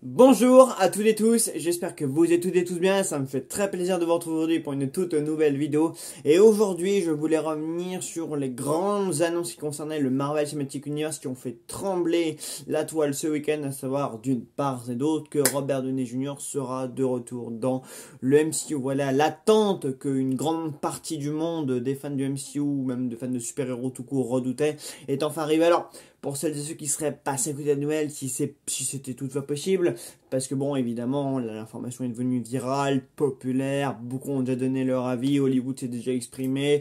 Bonjour à toutes et tous, j'espère que vous êtes toutes et tous bien, ça me fait très plaisir de vous retrouver aujourd'hui pour une toute nouvelle vidéo. Et aujourd'hui, je voulais revenir sur les grandes annonces qui concernaient le Marvel Cinematic Universe qui ont fait trembler la toile ce week-end, à savoir d'une part et d'autre que Robert Downey Jr. sera de retour dans le MCU. Voilà l'attente qu'une grande partie du monde, des fans du MCU, ou même des fans de super-héros tout court, redoutait, est enfin arrivée. Alors, pour celles et ceux qui seraient passés à côté de la nouvelle, si c'était toutefois possible, parce que bon, évidemment, l'information est devenue virale, populaire, beaucoup ont déjà donné leur avis, Hollywood s'est déjà exprimé,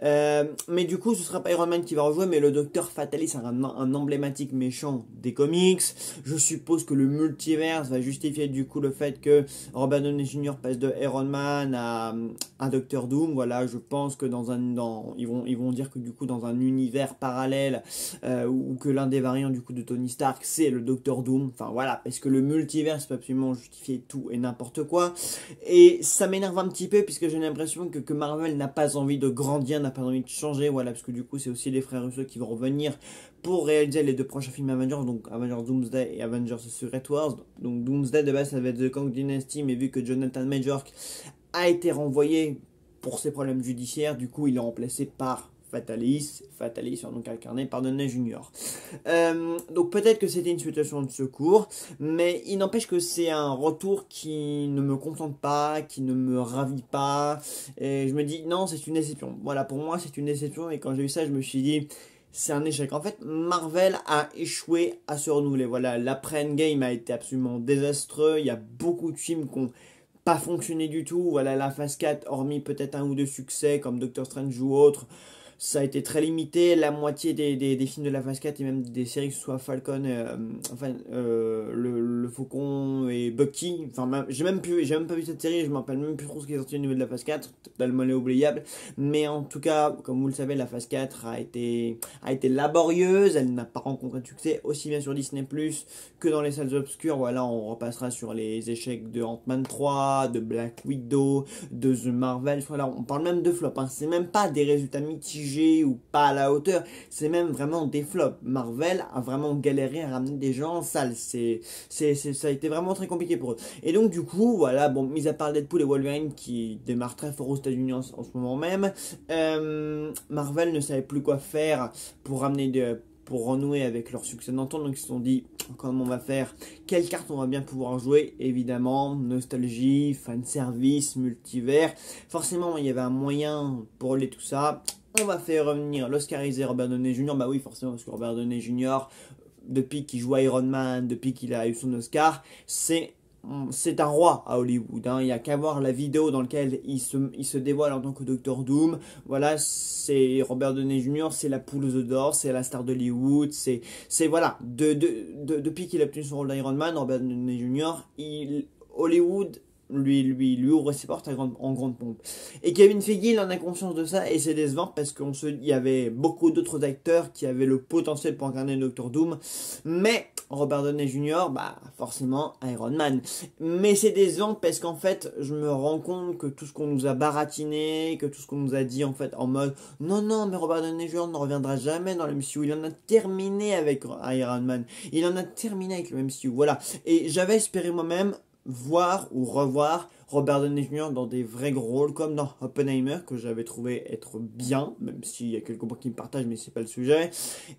mais du coup, ce sera pas Iron Man qui va rejouer, mais le Docteur Fatalis, un emblématique méchant des comics. Je suppose que le multiverse va justifier du coup le fait que Robert Downey Jr. passe de Iron Man à Docteur Doom. Voilà, je pense que ils vont dire que du coup dans un univers parallèle ou que l'un des variants du coup de Tony Stark c'est le Docteur Doom. Enfin voilà, parce que le multivers peut absolument justifier tout et n'importe quoi. Et ça m'énerve un petit peu puisque j'ai l'impression que Marvel n'a pas envie de grandir, n'a pas envie de changer. Voilà, parce que du coup c'est aussi les frères Russo qui vont revenir pour réaliser les deux prochains films Avengers, donc Avengers Doomsday et Avengers Secret Wars. Donc Doomsday de base ça va être The Kang Dynasty, mais vu que Jonathan Majors a été renvoyé pour ses problèmes judiciaires, du coup il est remplacé par Fatalis donc incarné par Downey Jr. Donc peut-être que c'était une situation de secours, mais il n'empêche que c'est un retour qui ne me contente pas, qui ne me ravit pas, et je me dis non, c'est une déception. Voilà, pour moi c'est une déception, et quand j'ai vu ça, je me suis dit c'est un échec. En fait, Marvel a échoué à se renouveler. Voilà, l'après-Endgame a été absolument désastreux, il y a beaucoup de films qui ont pas fonctionné du tout. Voilà, la phase 4, hormis peut-être un ou deux succès comme Doctor Strange ou autre, ça a été très limité. La moitié des films de la phase 4 et même des séries, que ce soit Falcon, le Faucon et Bucky, enfin j'ai même pas vu cette série, je me rappelle même plus trop ce qui est sorti au niveau de la phase 4, totalement oubliable. Mais en tout cas, comme vous le savez, la phase 4 a été laborieuse, elle n'a pas rencontré de succès aussi bien sur Disney Plus que dans les salles obscures. Voilà, on repassera sur les échecs de Ant-Man 3, de Black Widow, de The Marvel. Voilà, on parle même de flop, hein. C'est même pas des résultats mitigés ou pas à la hauteur, c'est même vraiment des flops. Marvel a vraiment galéré à ramener des gens en salle, ça a été vraiment très compliqué pour eux. Et donc du coup, voilà, bon, mis à part Deadpool et Wolverine qui démarrent très fort aux États-Unis en ce moment même, Marvel ne savait plus quoi faire pour renouer avec leur succès d'antan, donc ils se sont dit comment on va faire, quelle carte on va bien pouvoir jouer. Évidemment, nostalgie, fanservice, multivers, forcément il y avait un moyen pour tout ça. On va faire revenir l'Oscarisé Robert Downey Jr. Bah oui, forcément, parce que Robert Downey Jr., depuis qu'il joue Iron Man, depuis qu'il a eu son Oscar, c'est un roi à Hollywood, hein. Il n'y a qu'à voir la vidéo dans laquelle il se dévoile en tant que Docteur Doom. Voilà, c'est Robert Downey Jr., c'est la poule aux œufs d'or, c'est la star d'Hollywood, voilà, depuis qu'il a obtenu son rôle d'Iron Man, Robert Downey Jr., Hollywood lui ouvre ses portes en grande pompe. Et Kevin Feige, il en a conscience de ça, et c'est décevant parce il y avait beaucoup d'autres acteurs qui avaient le potentiel pour incarner le Docteur Doom, mais Robert Downey Jr., bah forcément Iron Man. Mais c'est décevant parce qu'en fait, je me rends compte que tout ce qu'on nous a baratiné, que tout ce qu'on nous a dit en fait en mode non, mais Robert Downey Jr. ne reviendra jamais dans le MCU, il en a terminé avec Iron Man, il en a terminé avec le MCU, voilà. Et j'avais espéré moi-même voir ou revoir Robert Downey Jr. dans des vrais gros rôles comme dans Oppenheimer, que j'avais trouvé être bien, même s'il y a quelques points qui me partagent, mais c'est pas le sujet.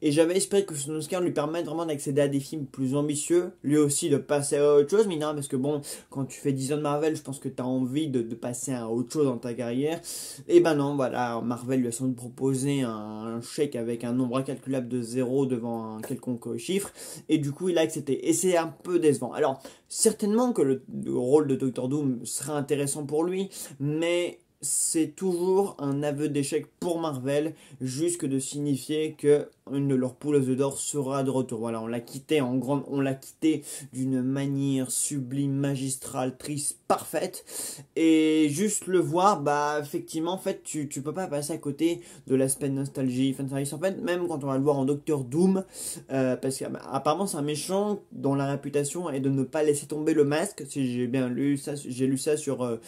Et j'avais espéré que son Oscar lui permette vraiment d'accéder à des films plus ambitieux, lui aussi de passer à autre chose, mais non, parce que bon, quand tu fais 10 ans de Marvel, je pense que tu as envie de passer à autre chose dans ta carrière. Et ben non, voilà, Marvel lui a sans doute proposé un chèque avec un nombre incalculable de zéro devant un quelconque chiffre, et du coup il a accepté. Et c'est un peu décevant. Alors, certainement que le rôle de Doctor Doom serait intéressant pour lui, mais c'est toujours un aveu d'échec pour Marvel, juste que de signifier que une de leurs poules aux œufs d'or sera de retour. Voilà, on l'a quitté d'une manière sublime, magistrale, triste, parfaite, et juste le voir, bah effectivement, en fait, tu peux pas passer à côté de l'aspect nostalgie, fanservice. En fait, même quand on va le voir en Docteur Doom, parce qu'apparemment c'est un méchant dont la réputation est de ne pas laisser tomber le masque. Si j'ai bien lu ça, j'ai lu ça sur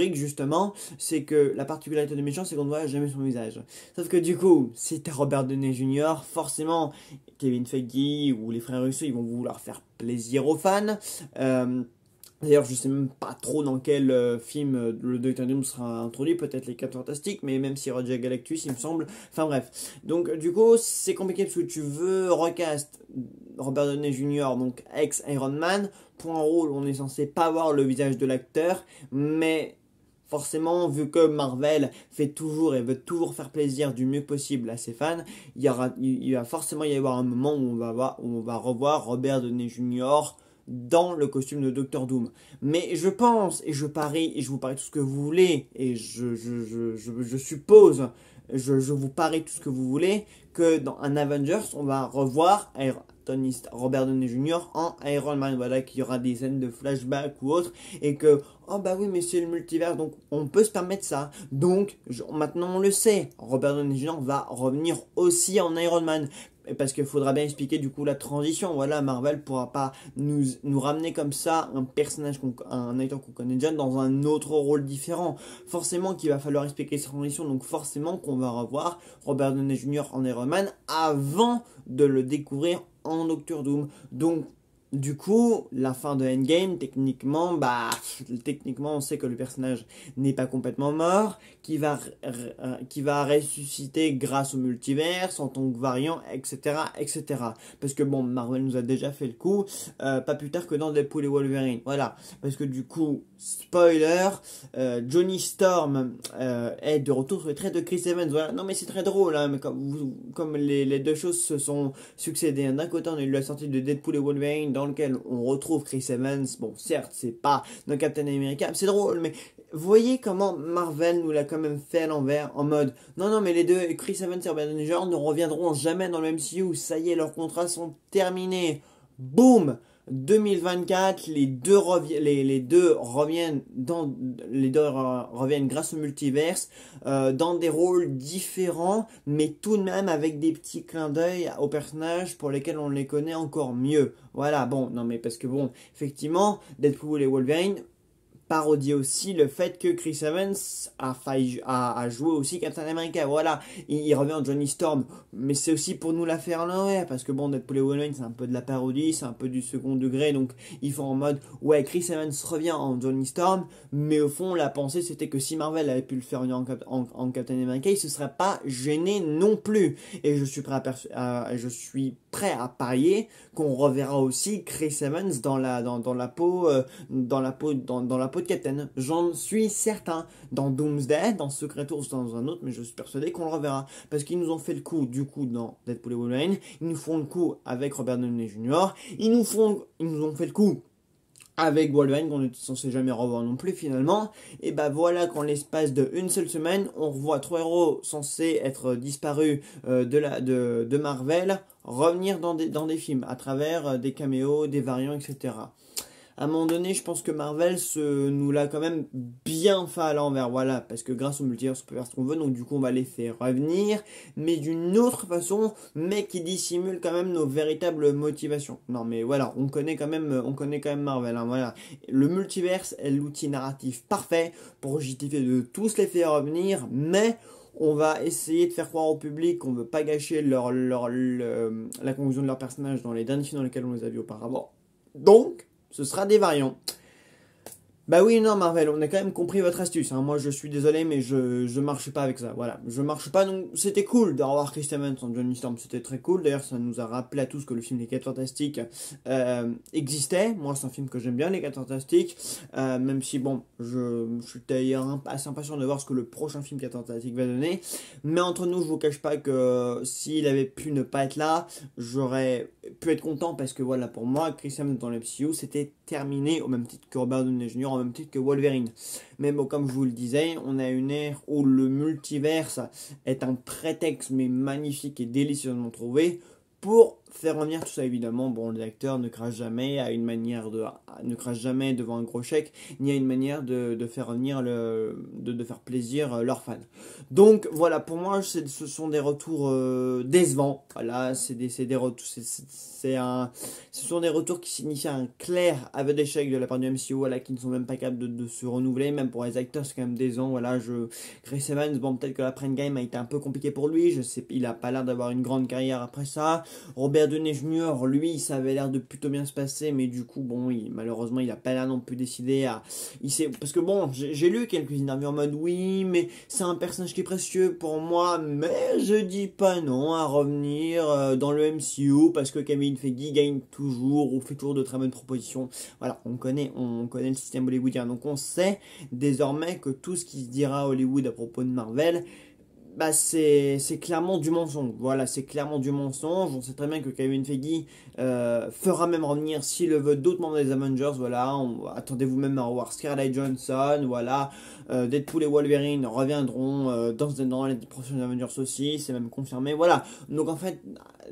X justement, c'est que la particularité du méchant, c'est qu'on ne voit jamais son visage. Sauf que du coup, si t'es Robert Downey Jr., voir forcément Kevin Feige ou les frères Russo, ils vont vouloir faire plaisir aux fans. D'ailleurs, je sais même pas trop dans quel film le Docteur Doom sera introduit, peut-être les 4 Fantastiques, mais même si Roger Galactus, il me semble. Enfin bref. Donc du coup, c'est compliqué parce que tu veux recast Robert Downey Jr., donc ex-Iron Man. Pour un rôle, on est censé pas voir le visage de l'acteur, mais forcément, vu que Marvel fait toujours et veut toujours faire plaisir du mieux possible à ses fans, il va forcément y avoir un moment où on va revoir Robert Downey Jr. dans le costume de Docteur Doom. Mais je pense, et je parie, et je vous parie tout ce que vous voulez, et je suppose, je vous parie tout ce que vous voulez, que dans un Avengers, on va revoir Robert Downey Jr. en Iron Man. Voilà, qu'il y aura des scènes de flashback ou autre, et que, oh bah oui, mais c'est le multivers, donc on peut se permettre ça. Donc, maintenant on le sait, Robert Downey Jr. va revenir aussi en Iron Man. Parce qu'il faudra bien expliquer du coup la transition. Voilà, Marvel pourra pas nous ramener comme ça un personnage, un acteur qu'on connaît déjà dans un autre rôle différent. Forcément qu'il va falloir expliquer cette transition, donc forcément qu'on va revoir Robert Downey Jr. en Iron Man avant de le découvrir en Doctor Doom. Donc du coup, la fin de Endgame, techniquement, on sait que le personnage n'est pas complètement mort, qui va ressusciter grâce au multivers, en tant que variant, etc., etc. Parce que bon, Marvel nous a déjà fait le coup, pas plus tard que dans Deadpool et Wolverine. Voilà. Parce que du coup, spoiler, Johnny Storm est de retour sur les traits de Chris Evans. Voilà. Non mais c'est très drôle, hein, mais comme les deux choses se sont succédées. D'un côté, on a eu la sortie de Deadpool et Wolverine, dans lequel on retrouve Chris Evans. Bon, certes, c'est pas dans Captain America, c'est drôle, mais voyez comment Marvel nous l'a quand même fait à l'envers, en mode non, mais les deux, Chris Evans et Robert Downey Jr. ne reviendront jamais dans le MCU. Ça y est, leurs contrats sont terminés. Boum! 2024, les deux reviennent grâce au multiverse dans des rôles différents, mais tout de même avec des petits clins d'œil aux personnages pour lesquels on les connaît encore mieux. Voilà, bon, non mais parce que bon, effectivement, Deadpool et Wolverine parodie aussi le fait que Chris Evans a joué aussi Captain America. Voilà, il revient en Johnny Storm, mais c'est aussi pour nous la faire à l'envers, parce que bon, Deadpool et Wolverine, c'est un peu de la parodie, c'est un peu du second degré, donc ils font en mode, ouais, Chris Evans revient en Johnny Storm, mais au fond, la pensée, c'était que si Marvel avait pu le faire venir en Captain America, il se serait pas gêné non plus. Et je suis prêt à parier qu'on reverra aussi Chris Evans dans la peau de Captain. J'en suis certain. Dans Doomsday, dans Secret Wars, dans un autre, mais je suis persuadé qu'on le reverra. Parce qu'ils nous ont fait le coup, du coup, dans Deadpool et Wolverine. Ils nous font le coup avec Robert Downey Jr. Ils nous ont fait le coup avec Wolverine, qu'on est censé jamais revoir non plus finalement. Et bah voilà qu'en l'espace d'une seule semaine, on revoit 3 héros censés être disparus de Marvel revenir dans des films à travers des caméos, des variants, etc. À un moment donné, je pense que Marvel nous l'a quand même bien fait à l'envers, voilà, parce que grâce au multivers, on peut faire ce qu'on veut, donc du coup, on va les faire revenir, mais d'une autre façon, mais qui dissimule quand même nos véritables motivations. Non, mais voilà, on connaît quand même Marvel, hein, voilà. Le multivers est l'outil narratif parfait pour justifier de tous les faire revenir, mais on va essayer de faire croire au public qu'on ne veut pas gâcher la conclusion de leur personnage dans les derniers films dans lesquels on les a vus auparavant. Donc, ce sera des variants. Bah oui, non, Marvel, on a quand même compris votre astuce. Hein. Moi, je suis désolé, mais je marche pas avec ça. Voilà, je marche pas. Donc, c'était cool de revoir Chris Evans en Johnny Storm. C'était très cool. D'ailleurs, ça nous a rappelé à tous que le film Les 4 Fantastiques existait. Moi, c'est un film que j'aime bien, Les 4 Fantastiques. Même si, bon, je suis d'ailleurs assez impatient de voir ce que le prochain film 4 Fantastiques va donner. Mais entre nous, je vous cache pas que s'il avait pu ne pas être là, j'aurais pu être content parce que voilà, pour moi, Chris Evans dans le MCU, c'était terminé au même titre que Robert Downey Jr., au même titre que Wolverine. Mais bon, comme je vous le disais, on a une ère où le multiverse est un prétexte, mais magnifique et délicieusement trouvé, pour faire revenir tout ça évidemment. Bon, les acteurs ne crachent jamais à une manière ne crachent jamais devant un gros chèque, ni à une manière de faire revenir de faire plaisir leurs fans. Donc voilà, pour moi, ce sont des retours décevants. Voilà, ce sont des retours qui signifient un clair aveu d'échec de la part du MCU, voilà, qui ne sont même pas capables de se renouveler. Même pour les acteurs, c'est quand même décevant. Voilà, Chris Evans, bon, peut-être que la Game a été un peu compliqué pour lui. Je sais, il a pas l'air d'avoir une grande carrière après ça. Robert Downey Jr., lui, ça avait l'air de plutôt bien se passer, mais du coup, bon, malheureusement, il a pas l'air non plus décidé à. Parce que bon, j'ai lu quelques interviews en mode oui, mais c'est un personnage qui est précieux pour moi, mais je dis pas non à revenir dans le MCU parce que Kevin Feige gagne toujours ou fait toujours de très bonnes propositions. Voilà, on connaît le système hollywoodien, donc on sait désormais que tout ce qui se dira à Hollywood à propos de Marvel, bah c'est clairement du mensonge. Voilà, c'est clairement du mensonge. On sait très bien que Kevin Feige fera même revenir, s'il le veut, d'autres membres des Avengers. Voilà, attendez-vous même à voir Scarlett Johansson. Voilà, Deadpool et Wolverine reviendront dans les prochains Avengers aussi. C'est même confirmé. Voilà, donc en fait,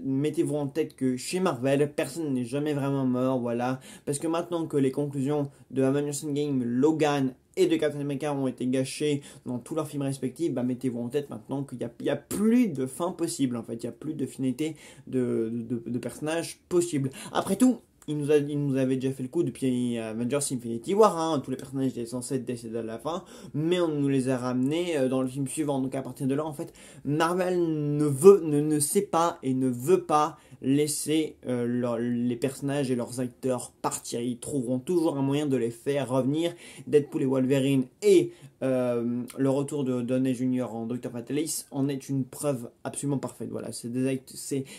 mettez-vous en tête que chez Marvel, personne n'est jamais vraiment mort. Voilà, parce que maintenant que les conclusions de Avengers Endgame, Logan et de Captain America ont été gâchés dans tous leurs films respectifs, bah mettez-vous en tête maintenant qu'il n'y a plus de fin possible, en fait, il n'y a plus de finalité de personnages possible. Après tout, il nous avait déjà fait le coup depuis Avengers Infinity War, hein. Tous les personnages étaient censés être décédés à la fin, mais on nous les a ramenés dans le film suivant. Donc à partir de là, en fait, Marvel ne sait pas et ne veut pas laisser les personnages et leurs acteurs partir. Ils trouveront toujours un moyen de les faire revenir. Deadpool et Wolverine et le retour de Downey Jr. en Dr. Fatalis en est une preuve absolument parfaite. Voilà,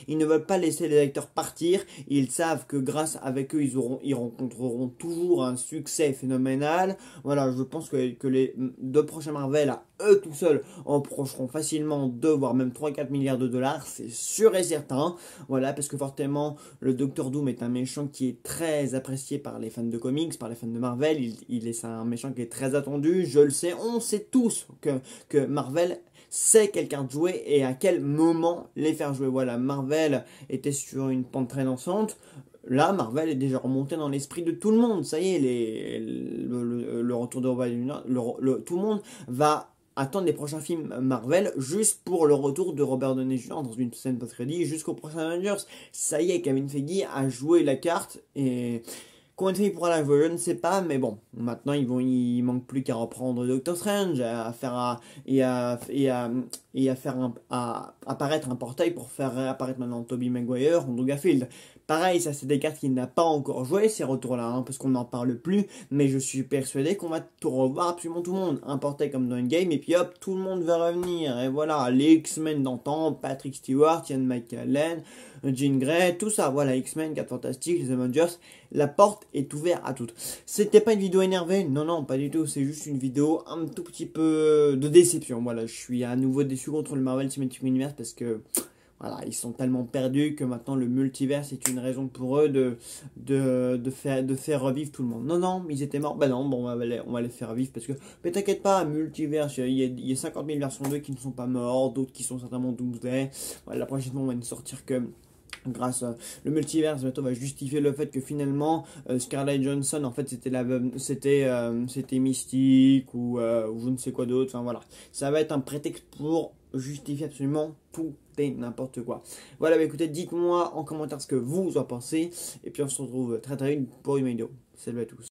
ils ne veulent pas laisser les acteurs partir. Ils savent que grâce avec eux, ils rencontreront toujours un succès phénoménal. Voilà, je pense que les deux prochains Marvel, à eux tout seuls, empocheront facilement 2 voire même 3-4 milliards de dollars. C'est sûr et certain. Voilà, parce que fortement, le Docteur Doom est un méchant qui est très apprécié par les fans de comics, par les fans de Marvel. C'est un méchant qui est très attendu. Je le sais, on sait tous que Marvel sait quel carte jouer et à quel moment les faire jouer. Voilà, Marvel était sur une pente très dansante. Là, Marvel est déjà remonté dans l'esprit de tout le monde. Ça y est, le retour de Robert Downey Jr., tout le monde va attendre les prochains films Marvel juste pour le retour de Robert Downey Jr. dans une scène post-crédit jusqu'au prochain Avengers. Ça y est, Kevin Feige a joué la carte et combien de fois il pourra la jouer, je ne sais pas, mais bon, maintenant il manque plus qu'à reprendre Doctor Strange, à faire apparaître un portail pour faire réapparaître maintenant Tobey Maguire, Andrew Garfield. Pareil, ça c'est des cartes qu'il n'a pas encore joué, ces retours-là, hein, parce qu'on n'en parle plus, mais je suis persuadé qu'on va tout revoir absolument tout le monde. Un portail comme dans Endgame, et puis hop, tout le monde va revenir. Et voilà, les X-Men d'antan, Patrick Stewart, Ian McKellen, Jean Grey, tout ça, voilà, X-Men, 4 Fantastiques, les Avengers, la porte est ouverte à toutes. C'était pas une vidéo énervée, non, pas du tout, c'est juste une vidéo un tout petit peu de déception. Voilà, je suis à nouveau déçu contre le Marvel Cinematic Universe parce que voilà, ils sont tellement perdus que maintenant le multivers est une raison pour eux de faire revivre tout le monde. Non, ils étaient morts. Bah non, bon, on va les faire vivre parce que, mais t'inquiète pas, multivers, il y a 50 000 versions 2 qui ne sont pas morts, d'autres qui sont certainement doomsday. Voilà, la prochaine fois, on va ne sortir que grâce le multiverse bientôt va justifier le fait que finalement Scarlett Johansson en fait c'était Mystique ou je ne sais quoi d'autre. Enfin voilà, ça va être un prétexte pour justifier absolument tout et n'importe quoi. Voilà, bah, écoutez, dites-moi en commentaire ce que vous en pensez et puis on se retrouve très très vite pour une vidéo. Salut à tous.